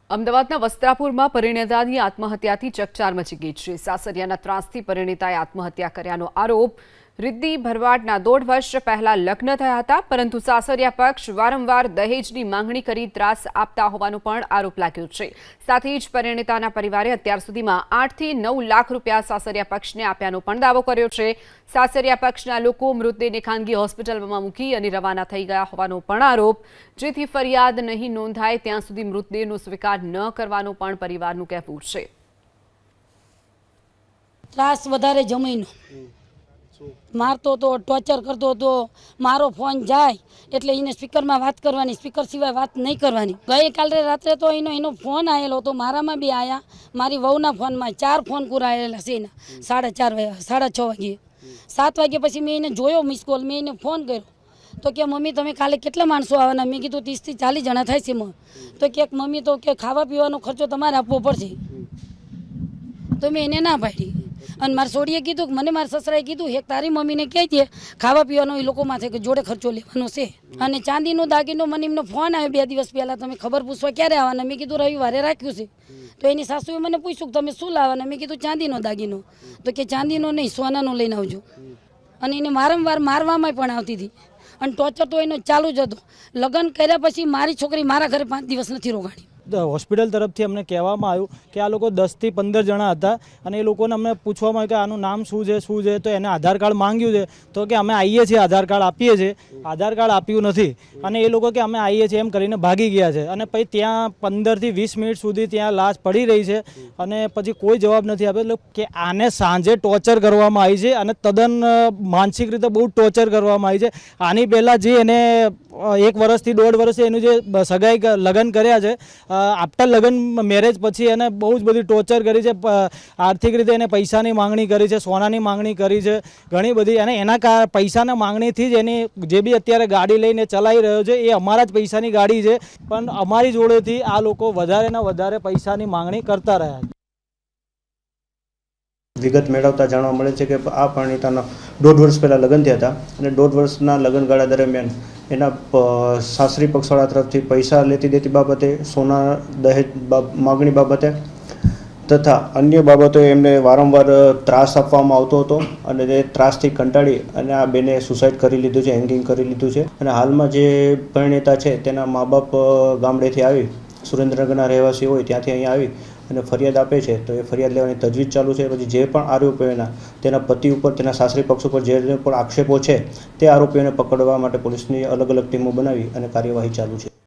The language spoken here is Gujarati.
અમદાવાદના વસ્ત્રાપુરમાં પરિણીતાની આત્મહત્યાથી ચકચાર મચી ગઈ છે। સાસરિયાના ત્રાસથી પરિણીતાએ આત્મહત્યા કર્યાનો આરોપ। રિદ્ધિ ભરવાડના 1.5 વર્ષ પહેલા લગ્ન થયા હતા, પરંતુ સાસરિયા પક્ષ વારંવાર દહેજની માંગણી કરી ત્રાસ આપતા હોવાનો પણ આરોપ લાગ્યો છે। સાથે જ પરિણીતાના પરિવારે અત્યાર સુધીમાં 8 થી 9 લાખ રૂપિયા સાસરિયા પક્ષને આપ્યાનો પણ દાવો કર્યો છે। સાસરિયા પક્ષના લોકો મૃતદેહને ખાનગી હોસ્પિટલમાં મૂકી અને રવાના થઈ ગયા હોવાનો પણ આરોપ, જેથી ફરિયાદ નહીં નોંધાય ત્યાં સુધી મૃતદેહનો સ્વીકાર ન કરવાનો પણ પરિવારનું કહેવું છે। ત્રાસ વધારે જમીનો મારતો તો, ટોર્ચર કરતો તો। મારો ફોન જાય એટલે એને સ્પીકરમાં વાત કરવાની, સ્પીકર સિવાય વાત નહીં કરવાની। ગઈકાલે રાત્રે તો એનો ફોન આવેલો તો મારામાં બી આયા, મારી વહુના ફોનમાં 4 ફોન કરાયેલા છે એના। 6:30 વાગે 7 વાગે પછી મેં એને જોયો મિસ કોલ, મેં એને ફોન કર્યો તો કે મમ્મી તમે કાલે કેટલા માણસો આવવાના? મેં કીધું 30 થી 40 જણા થાય છે। તો કે મમ્મી તો કે ખાવા પીવાનો ખર્ચો તમારે આપવો પડશે। તો મેં એને ના પાડી અને મારા સોડીએ કીધું કે મને મારા સસરાએ કીધું એક તારી મમ્મીને કહે છે ખાવા પીવાનો એ લોકો માથે કે જોડે ખર્ચો લેવાનો છે। અને ચાંદીનો દાગીનો મને એમનો ફોન આવ્યો 2 દિવસ પહેલા, તમે ખબર પૂછવા ક્યારે આવવાના? મેં કીધું રવિવારે રાખ્યું છે। તો એની સાસુએ મને પૂછ્યું કે તમે શું લાવવાના? મેં કીધું ચાંદીનો દાગીનો। તો કે ચાંદીનો નહીં, સોનાનો લઈને આવજો। અને એને વારંવાર મારવામાં પણ આવતી હતી અને ટોર્ચર તો એનો ચાલુ જ હતો। લગ્ન કર્યા પછી મારી છોકરી મારા ઘરે 5 દિવસ નથી રોકાણી। હોસ્પિટલ તરફથી અમને કહેવામાં આવ્યું કે આ લોકો 10 થી 15 જણા હતા અને એ લોકોને અમને પૂછવામાં આવ્યું કે આનું નામ શું છે તો એને આધાર કાર્ડ માંગ્યું છે તો કે અમે આવીએ છીએ, આધાર કાર્ડ આપીએ છીએ। આધાર કાર્ડ આપ્યું નથી અને એ લોકો કે અમે આવીએ છીએ એમ કરીને ભાગી ગયા છે। અને પછી ત્યાં 15 થી 20 મિનિટ સુધી ત્યાં લાશ પડી રહી છે અને પછી કોઈ જવાબ નથી આપ્યો। એટલે કે આને સાંજે ટોર્ચર કરવામાં આવી છે અને તદ્દન માનસિક રીતે બહુ ટોર્ચર કરવામાં આવી છે। આની પહેલાં જે એને 1 વર્ષથી 1.5 વર્ષથી એનું જે સગાઈ લગ્ન કર્યા છે, આફ્ટર લગ્ન મેરેજ પછી એને બહુ જ બધી ટોર્ચર કરી છે। આર્થિક રીતે એને પૈસાની માંગણી કરી છે, સોનાની માંગણી કરી છે ઘણી બધી। અને એના પૈસાના માંગણીથી જ એની જે બી અત્યારે ગાડી લઈને ચલાવી રહ્યો છે એ અમારા જ પૈસાની ગાડી છે, પણ અમારી જોડેથી આ લોકો વધારે ને વધારે પૈસાની માંગણી કરતા રહ્યા છે। વિગત મેળવતા જાણવા મળે છે કે આ પરિણીતાના 1.5 વર્ષ પહેલાં લગ્ન થયા હતા અને 1.5 વર્ષના લગ્નગાળા દરમિયાન એના સાસરી પક્ષવાળા તરફથી પૈસા લેતી દેતી બાબતે, સોના દહેજ માગણી બાબતે તથા અન્ય બાબતોએ એમને વારંવાર ત્રાસ આપવામાં આવતો હતો અને એ ત્રાસથી કંટાળી અને આ બેને સુસાઇડ કરી લીધું છે, હેંગિંગ કરી લીધું છે। અને હાલમાં જે પરિણીતા છે તેના મા બાપ ગામડેથી આવી, સુરેન્દ્રનગરના રહેવાસી હોય ત્યાંથી અહીંયા આવી અને ફરિયાદ આપે છે તો એ ફરિયાદ લેવાની તજવીજ ચાલુ છે। પછી જે પણ આરોપીઓના તેના પતિ ઉપર, તેના સાસરી પક્ષ ઉપર જે પણ આક્ષેપો છે તે આરોપીઓને પકડવા માટે પોલીસની અલગ અલગ ટીમો બનાવી અને કાર્યવાહી ચાલુ છે।